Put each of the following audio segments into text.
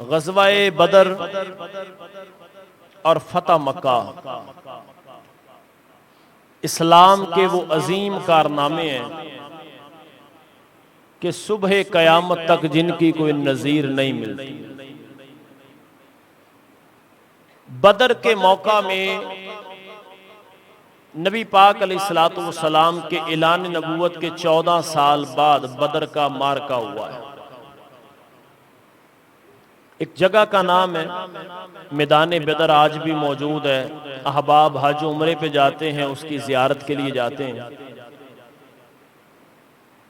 ग़ज़वा-ए बदर और फतह मक्का इस्लाम के वो अजीम कारनामे हैं कि सुबह क़यामत तक जिनकी कोई नज़ीर नहीं मिलती। बदर के मौका में नबी पाक अलैहिस्सलातु वस्सलाम के ऐलान नबूवत के 14 साल बाद बदर का मार्का हुआ है। एक जगह का नाम है मैदान बदर, आज भी मौजूद है। अहबाब हज उम्रे पे जाते हैं, उसकी ज़ियारत के लिए जाते हैं।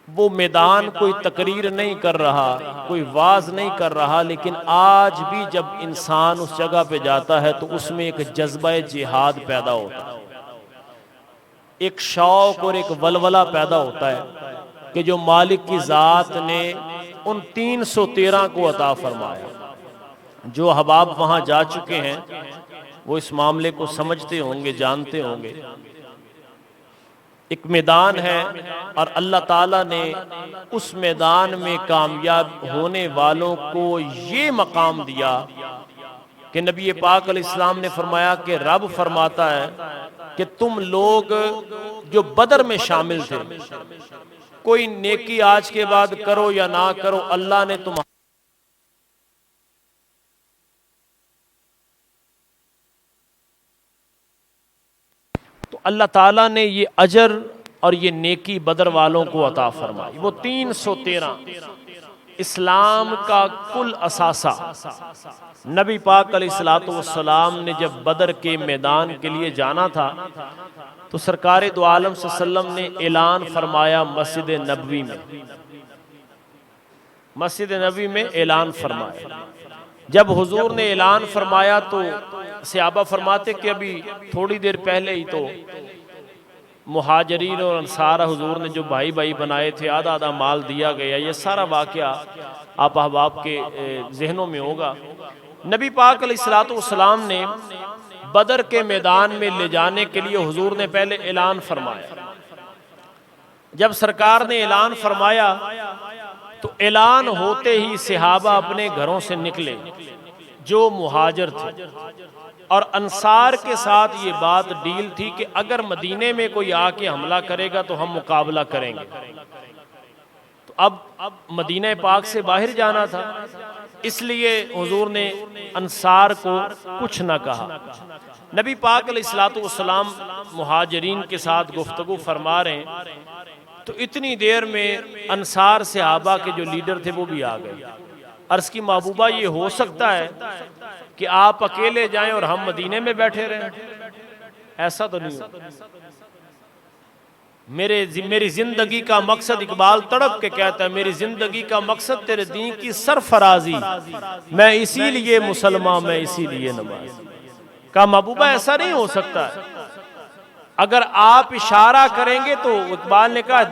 वो मैदान कोई तकरीर नहीं कर रहा, कोई वाज नहीं कर रहा, लेकिन आज भी जब इंसान उस जगह पे जाता है तो उसमें एक जज्बा जिहाद पैदा होता है, एक शौक और एक वलवला पैदा होता है कि जो मालिक की ज़ात ने उन 313 को अता फरमाया। जो अहबाब वहाँ जा चुके हैं वो इस मामले को समझते होंगे, जानते होंगे। एक मैदान है और अल्लाह ताला ने उस मैदान में कामयाब होने वालों को ये मकाम दिया कि नबी पाक अलैहिस्सलाम ने फरमाया कि रब फरमाता है कि तुम लोग जो बदर में शामिल थे, कोई नेकी आज के बाद करो या ना करो, अल्लाह ने तुम तो अल्लाह ताला ने ये अजर और ये नेकी बदर वालों को अता फरमाई। वो 313 इस्लाम का कुल असासा। नबी पाक अलैहिस्सलातु वस्सलाम ने जब बदर के मैदान के लिए जाना था तो सरकार दो आलम सल्लल्लाहु अलैहि वसल्लम ने ऐलान फरमाया मस्जिद नबवी में, मस्जिद नबवी में ऐलान फरमाया। जब हुजूर ने ऐलान फरमाया तो सहाबा फरमाते कि अभी थोड़ी देर पहले ही तो मुहाजिरीन और अंसार हुजूर ने जो भाई भाई बनाए थे, आधा आधा माल दिया गया। ये सारा वाक़या आप अहबाब के जहनों में होगा। नबी पाक अलैहिस्सलातु वस्सलाम ने बदर के मैदान में ले जाने के लिए हुजूर ने पहले ऐलान फरमाया। जब सरकार ने ऐलान फरमाया तो ऐलान होते ही सहाबा अपने घरों से निकले जो मुहाजिर थे, और अंसार के साथ ये बात डील थी कि अगर मदीने में कोई आके हमला करेगा तो हम मुकाबला करेंगे। तो अब मदीना पाक से बाहर जाना था, इसलिए हुजूर ने अंसार को कुछ ना कहा। नबी पाक अलैहिस्सलातु वस्सलाम मुहाजिरीन के साथ गुफ्तगू फरमा रहे हैं तो इतनी देर में अंसार सहाबा के जो लीडर थे वो भी आ गए। अर्ज की महबूबा, ये हो सकता है कि आप अकेले जाएं और हम मदीने में बैठे रहें? ऐसा तो नहीं हो। मेरी जिंदगी का मकसद, इकबाल तड़प के कहता है, मेरी जिंदगी का मकसद तेरे दीन की सरफराजी, मैं इसीलिए मुसलमान, मैं इसीलिए नमाज़ी। का महबूबा ऐसा नहीं हो सकता है। अगर आप इशारा करेंगे तो इकबाल ने कहा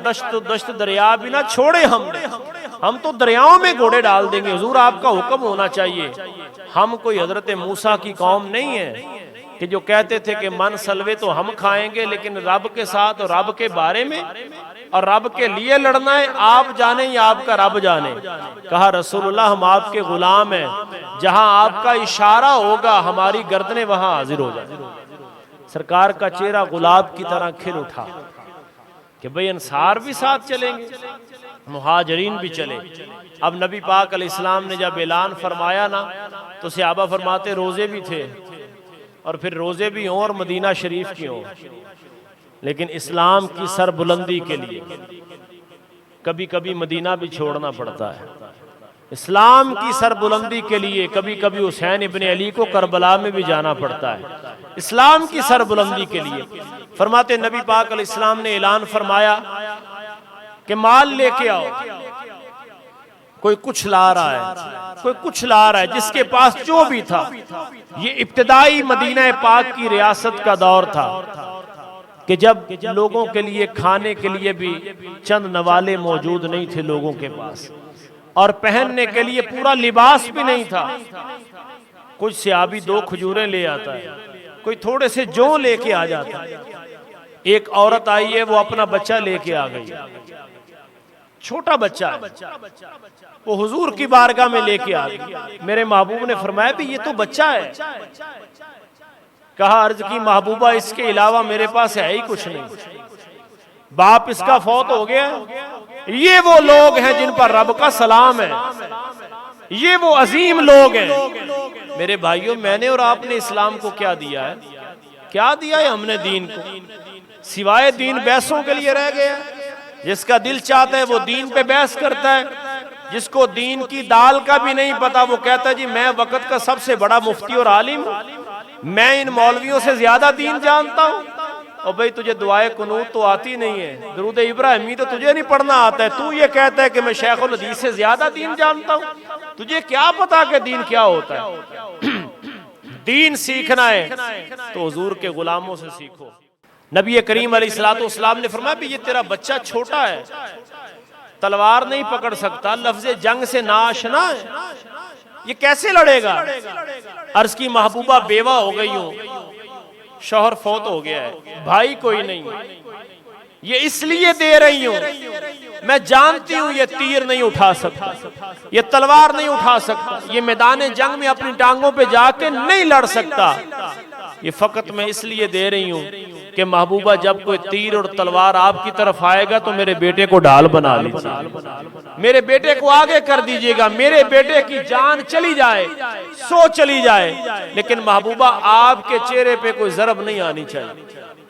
दश्त दरिया भी ना छोड़े हम तो दरियाओं में घोड़े डाल देंगे। हुजूर आपका हुक्म होना चाहिए। हम कोई हजरत मूसा की कौम नहीं है कि जो कहते थे कि मन सलवे तो हम खाएंगे, लेकिन रब के साथ और रब के बारे में और रब के लिए लड़ना है, आप जाने या आपका रब जाने। कहा रसूलुल्लाह हम आपके गुलाम हैं, जहां आपका इशारा होगा हमारी गर्दनें वहां हाजिर हो जाए। सरकार का चेहरा गुलाब की तरह खिल उठा कि भाई अंसार भी साथ चलेंगे, मुहाजिरीन भी चले। अब नबी पाक अलैहिस्सलाम ने जब ऐलान फरमाया ना तो सहाबा फरमाते रोजे भी थे, और फिर रोजे भी हों और मदीना शरीफ की हों, लेकिन इस्लाम की सरबुलंदी के लिए कभी कभी मदीना भी छोड़ना पड़ता है। इस्लाम की सरबुलंदी के लिए कभी कभी हुसैन इब्न अली को करबला में भी जाना पड़ता है। इस्लाम की सरबुलंदी के लिए फरमाते नबी पाक अलैहिस्सलाम ने ऐलान फरमाया कि माल लेके आओ। कोई कुछ ला रहा है, कोई कुछ ला रहा है, जिसके पास जो भी था। ये इब्तिदाई मदीना पाक की रियासत का दौर था कि जब लोगों के लिए खाने के लिए भी चंद नवाले मौजूद नहीं थे लोगों के पास, और पहनने के लिए पूरा लिबास भी नहीं था। कुछ सहाबी 2 खजूरें ले आता है, कोई थोड़े से जौ लेके आ जाता है। एक औरत आई है, वो अपना बच्चा लेके आ गई। छोटा बच्चा है, वो हुजूर की बारगाह में लेके आ गया। मेरे महबूब ने फरमाया भी ये तो बच्चा है। कहा, अर्ज की महबूबा इसके अलावा मेरे पास है ही कुछ नहीं, बाप इसका फौत हो गया। ये वो लोग हैं जिन पर रब का सलाम है, ये वो अजीम लोग हैं। मेरे भाइयों, मैंने और आपने इस्लाम को क्या दिया है? क्या दिया है हमने दीन को? सिवाय दीन बहसों के लिए रह गया। जिसका दिल चाहता है वो दीन पे बहस करता है, जिसको दीन की दाल का भी नहीं पता वो कहता है जी मैं वक्त का सबसे बड़ा मुफ्ती और आलिम हूं, मैं इन मौलवियों से ज्यादा दीन जानता हूं। और भाई तुझे दुआए कुनूत तो आती नहीं है, दरूद इब्राहिमी तो तुझे नहीं पढ़ना आता है, तू ये कहता है कि मैं शेखुल हदीस से ज्यादा दीन जानता हूं। तुझे क्या पता कि दीन क्या होता है? दीन सीखना है तो हुजूर के गुलामों से सीखो। नबी करीम अलैहिस्सलाम ने फरमाया भी ये तेरा बच्चा छोटा है, तलवार नहीं पकड़ सकता, लफ्ज़े जंग से नाआशना है, ये कैसे लड़ेगा? अर्ज की महबूबा बेवा हो गई हूं, शौहर फौत हो गया है, भाई कोई नहीं, ये इसलिए दे रही हूं, मैं जानती हूं ये तीर नहीं उठा सकता, ये तलवार नहीं उठा सकता, ये मैदान जंग में अपनी टांगों पे जाके नहीं लड़ सकता, ये फकत मैं इसलिए दे रही हूं कि महबूबा जब कोई तीर और तलवार आपकी तरफ आएगा तो मेरे बेटे को ढाल बना लीजिए, मेरे बेटे को आगे कर दीजिएगा, मेरे बेटे की जान चली जाए सो चली जाए, लेकिन महबूबा आपके चेहरे पे कोई जरब नहीं आनी चाहिए।